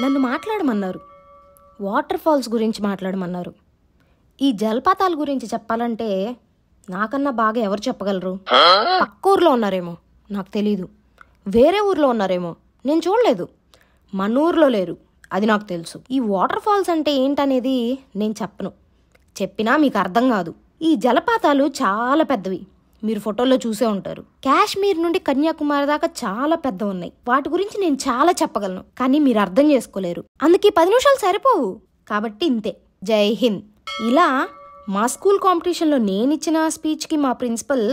నన్ను మాట్లాడమన్నారు, water falls గురించి మాట్లాడమన్నారు. ఈ జలపాతాల గురించి చెప్పాలంటే నాకన్నా బాగా ఎవరు చెప్పగలరు? పక్క ఊర్లో ఉన్నారేమో, నాకు తెలీదు. వేరే ఊర్లో ఉన్నారేమో, నేను చూడలేదు. మన ఊర్లో లేరు, అది నాకు తెలుసు. ఈ వాటర్ ఫాల్స్ అంటే ఏంటనేది నేను చెప్పను, చెప్పినా మీకు అర్థం కాదు. ఈ జలపాతాలు చాలా పెద్దవి, మీరు ఫోటోల్లో చూసే ఉంటారు. కాశ్మీర్ నుండి కన్యాకుమారి దాకా చాలా పెద్ద ఉన్నాయి. వాటి గురించి నేను చాలా చెప్పగలను, కానీ మీరు అర్థం చేసుకోలేరు. అందుకే 10 నిమిషాలు సరిపోవు. కాబట్టి ఇంతే. జై హింద్. ఇలా మా స్కూల్ కాంపిటీషన్లో నేనిచ్చిన స్పీచ్కి మా ప్రిన్సిపల్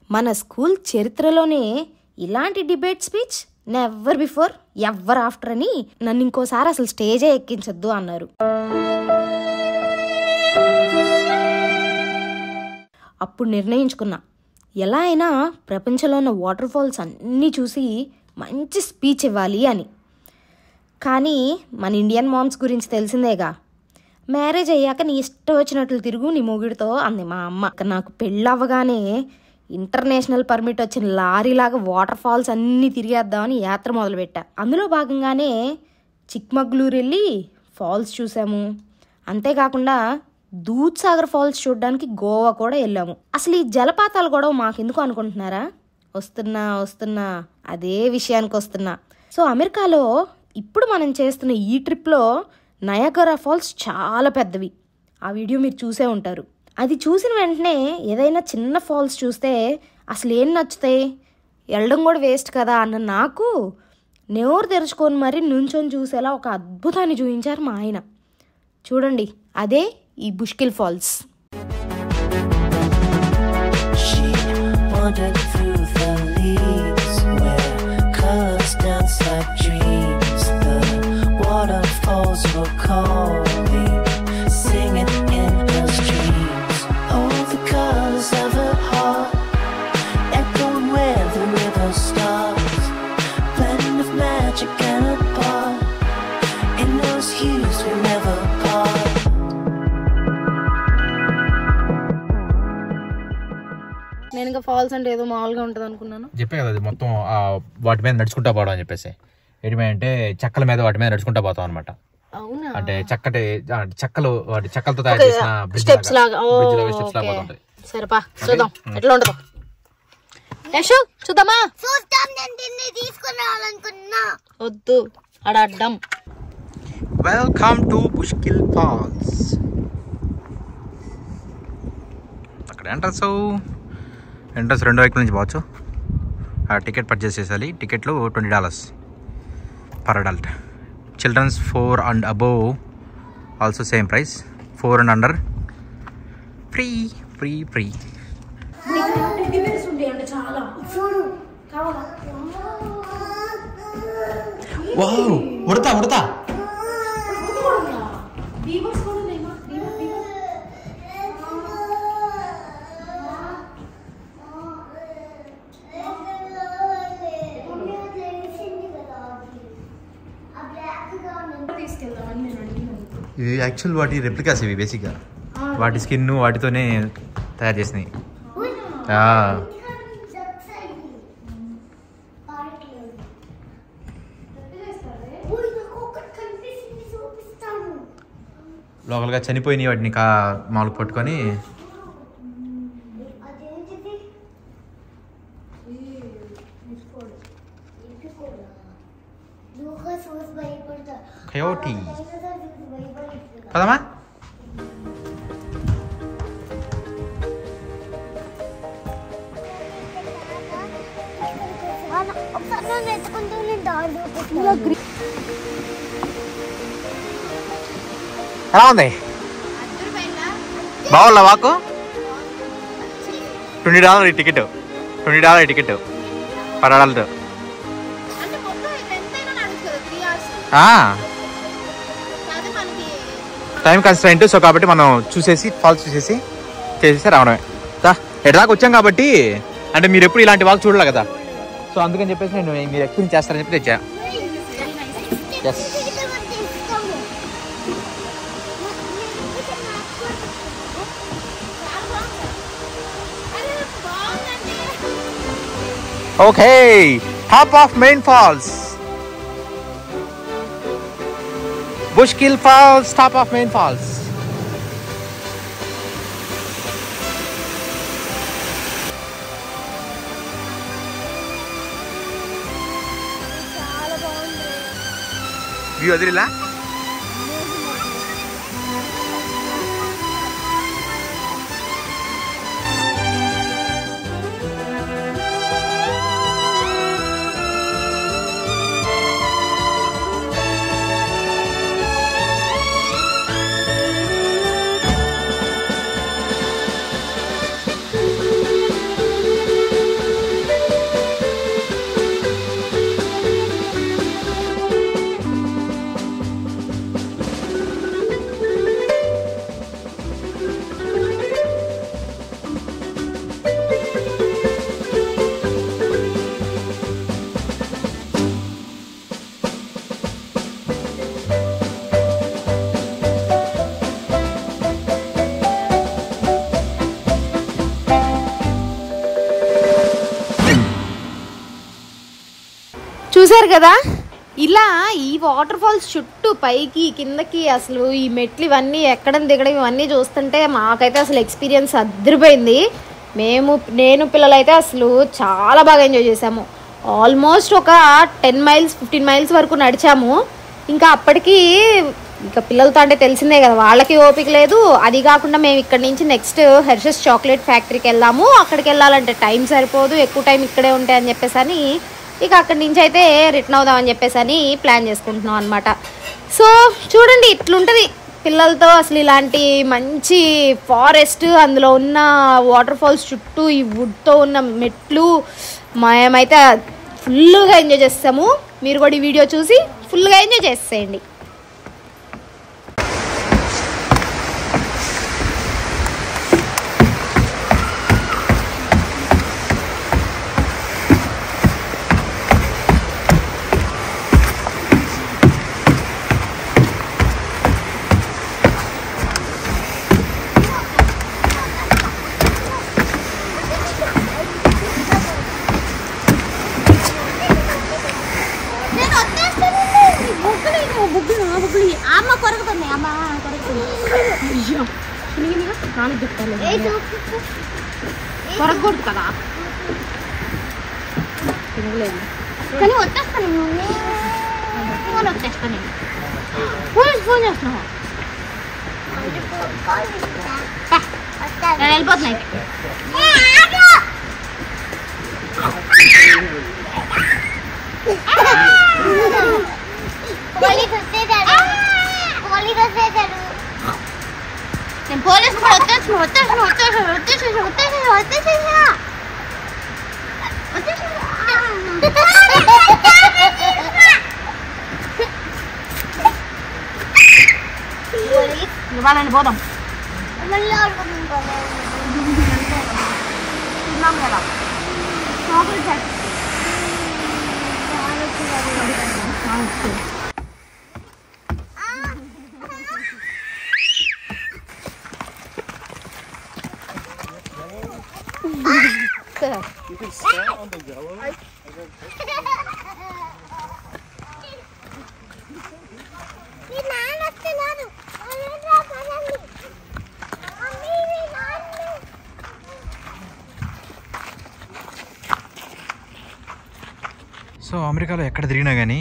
మన స్కూల్ చరిత్రలోనే ఇలాంటి debate speech never before ever after అని నన్ను ఇంకోసారి అసలు స్టేజే ఎక్కించొద్దు అన్నారు. అప్పుడు నిర్ణయించుకున్నా, ఎలా అయినా ప్రపంచంలో ఉన్న వాటర్ ఫాల్స్ అన్నీ చూసి మంచి స్పీచ్ ఇవ్వాలి అని. కానీ మన ఇండియన్ మామ్స్ గురించి తెలిసిందేగా, మ్యారేజ్ అయ్యాక నీ ఇష్టం వచ్చినట్లు తిరుగు నీ మొగుడితో అంది మా అమ్మ. నాకు పెళ్ళవ్వగానే ఇంటర్నేషనల్ పర్మిట్ వచ్చిన లారీలాగా వాటర్ ఫాల్స్ అన్నీ తిరిగేద్దామని యాత్ర మొదలుపెట్టా. అందులో భాగంగానే చిక్మగళూరు వెళ్ళి ఫాల్స్ చూసాము. అంతేకాకుండా దూద్సాగర్ ఫాల్స్ చూడడానికి గోవా కూడా వెళ్ళాము. అసలు ఈ జలపాతాలు కూడా మాకెందుకు అనుకుంటున్నారా? వస్తున్నా అదే విషయానికి వస్తున్నా. సో అమెరికాలో ఇప్పుడు మనం చేస్తున్న ఈ ట్రిప్లో నయాగరా ఫాల్స్ చాలా పెద్దవి. ఆ వీడియో మీరు చూసే ఉంటారు. అది చూసిన వెంటనే ఏదైనా చిన్న ఫాల్స్ చూస్తే అసలు ఏం నచ్చుతాయి, వెళ్ళడం కూడా వేస్ట్ కదా అన్న నాకు నోరు తెరుచుకొని మరీ నుంచొని చూసేలా ఒక అద్భుతాన్ని చూపించారు మా ఆయన. చూడండి, అదే ఈ బుష్కిల్ ఫాల్స్. నేను ఇంకా ఫాల్స్ అంటే ఏదో మామూలుగా ఉంటుంది అనుకున్నాను. చెప్పే కదా, అది మొత్తం వాటి మీద నడుచుకుంటా పోవడం అని చెప్పేసి. ఏమంటే చెక్కల మీద వాటి మీద నడుచుకుంటా పోతాం అనమాట. అంటే చెక్కలు వాటి చెక్కలతో తయారు చేసిన స్టెప్స్ లాగా పోతుంటాయి. సరేపా చూద్దాం ఎట్లా ఉంటుందో. చూద్దామా? వద్దు, అడ అడ్డం. Welcome to Bushkill Falls. అక్కడ ఎంట్రన్స్ 2 వైపుల నుంచి పోవచ్చు. టికెట్ పర్చేస్ చేయాలి. టికెట్లు $20 per adult. Children's 4 and above also same price. 4 and under free. Wow, Udatha ఇది యాక్చువల్ వాటి రెప్లికాస్. ఇవి బేసిక్గా వాటి స్కిన్ వాటితోనే తయారు చేసినాయి. లోకల్గా చనిపోయినాయి వాటిని మామూలు పట్టుకొని కయోటీ పదమా. ఎలా ఉంది? బాగుందా వాకు? $20 ticket, $20 ticket per adult. Time constraint. So కాబట్టి మనం ఫాల్స్ చూసేసి రావడమే. ఎడదాకా వచ్చాం కాబట్టి, అంటే మీరు ఎప్పుడు ఇలాంటి వాక్ చూడలే కదా, సో అందుకని చెప్పేసి నేను మీరు ఎక్స్పీరియన్స్ చేస్తారని చెప్పి తెచ్చా. Yes, okay. Top of main falls. Bushkill Falls, top of main falls. View adrilla. చూసారు కదా, ఇలా ఈ వాటర్ ఫాల్స్ చుట్టూ పైకి కిందకి అసలు ఈ మెట్లు ఇవన్నీ ఎక్కడం దిగడం ఇవన్నీ చూస్తుంటే మాకైతే అసలు ఎక్స్పీరియన్స్ అదిరిపోయింది. నేను పిల్లలైతే అసలు చాలా బాగా ఎంజాయ్ చేసాము. ఆల్మోస్ట్ ఒక 10 మైల్స్ 15 మైల్స్ వరకు నడిచాము. ఇంకా అప్పటికి ఇంకా పిల్లలతో అంటే తెలిసిందే కదా, వాళ్ళకి ఓపిక లేదు. అది కాకుండా మేము ఇక్కడ నుంచి నెక్స్ట్ హెర్షెస్ చాక్లెట్ ఫ్యాక్టరీకి వెళ్ళాము. అక్కడికి వెళ్ళాలంటే టైం సరిపోదు, ఎక్కువ టైం ఇక్కడే ఉంటాయని చెప్పేసి అని ఇక అక్కడి నుంచి అయితే రిటర్న్ అవుదామని చెప్పేసి అని ప్లాన్ చేసుకుంటున్నాం అనమాట. సో చూడండి ఇట్లుంటుంది పిల్లలతో. అసలు ఇలాంటి మంచి ఫారెస్ట్, అందులో ఉన్న వాటర్ ఫాల్స్ చుట్టూ ఈ వుడ్తో ఉన్న మెట్లు మేమైతే ఫుల్గా ఎంజాయ్ చేస్తాము. మీరు కూడా ఈ వీడియో చూసి ఫుల్గా ఎంజాయ్ చేసేయండి. కొరకూడదు కదా, తినలేదు కానీ వచ్చేస్తాను. వచ్చేస్తాను ఫోన్ చేస్తున్నావు, వెళ్ళిపోతున్నాయి. నేను పోలీసు వాళ్ళని పోదాం. తిన్నాం కదా You can stand on the yellow. So అమెరికాలో ఎక్కడ తిరిగినా కానీ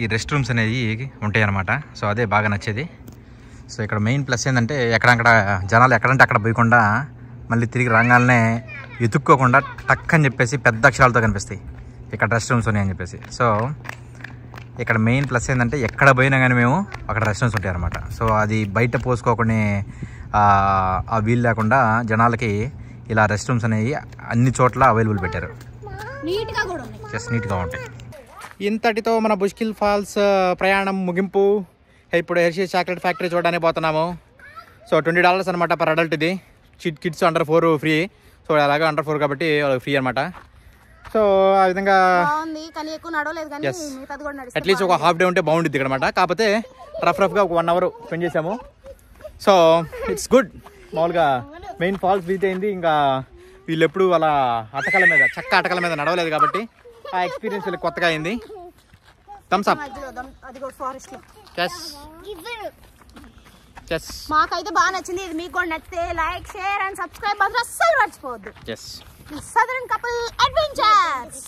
ఈ రెస్ట్ రూమ్స్ అనేవి ఉంటాయి అన్నమాట. సో అదే బాగా నచ్చేది. సో ఇక్కడ మెయిన్ ప్లస్ ఏంటంటే ఎక్కడక్కడ జనాలు ఎక్కడంటే అక్కడ పోయకుండా మళ్ళీ తిరిగి రంగాలనే ఎత్తుక్కోకుండా టక్ అని చెప్పేసి పెద్ద అక్షరాలతో కనిపిస్తాయి ఇక్కడ రెస్ట్ రూమ్స్ ఉన్నాయని చెప్పేసి. సో ఇక్కడ మెయిన్ ప్లస్ ఏంటంటే ఎక్కడ పోయినా కానీ మేము అక్కడ రెస్ట్ రూమ్స్ ఉంటాయి అన్నమాట. సో అది బయట పోసుకోకుండా ఆ వీలు లేకుండా జనాలకి ఇలా రెస్ట్ రూమ్స్ అనేవి అన్ని చోట్ల అవైలబుల్ పెట్టారు. జస్ట్ నీట్గా ఉంటాయి. ఇంతటితో మన బుష్కిల్ ఫాల్స్ ప్రయాణం ముగింపు. ఇప్పుడు హెర్షీస్ చాక్లెట్ ఫ్యాక్టరీ చూడడానికి పోతున్నాము. సో $20 అనమాట పర్ అడల్ట్. ఇది కిడ్స్ అండర్ 4 ఫ్రీ. సో అలాగే అండర్ 4 కాబట్టి ఫ్రీ అనమాట. సో ఆ విధంగా అట్లీస్ట్ ఒక హాఫ్ డే ఉంటే బాగుంటుంది ఇక్కడ అనమాట. కాకపోతే రఫ్గా ఒక 1 అవర్ స్పెండ్ చేసాము. So it's good. మామూలుగా మెయిన్ ఫాల్స్ విజిట్ అయింది. ఇంకా వీళ్ళు ఎప్పుడు అలా చక్క అటకల మీద నడవలేదు కాబట్టి ఆ ఎక్స్పీరియన్స్ వీళ్ళకి కొత్తగా అయింది. Thumbs up. అది కూడా ఫారెస్ట్ లో. మాకైతే బాగా నచ్చింది. ఇది మీకు కూడా నచ్చితే లైక్, షేర్ అండ్ సబ్స్క్రైబ్ మాత్రం అస్సలు మర్చిపోవద్దు. Southern couple adventures.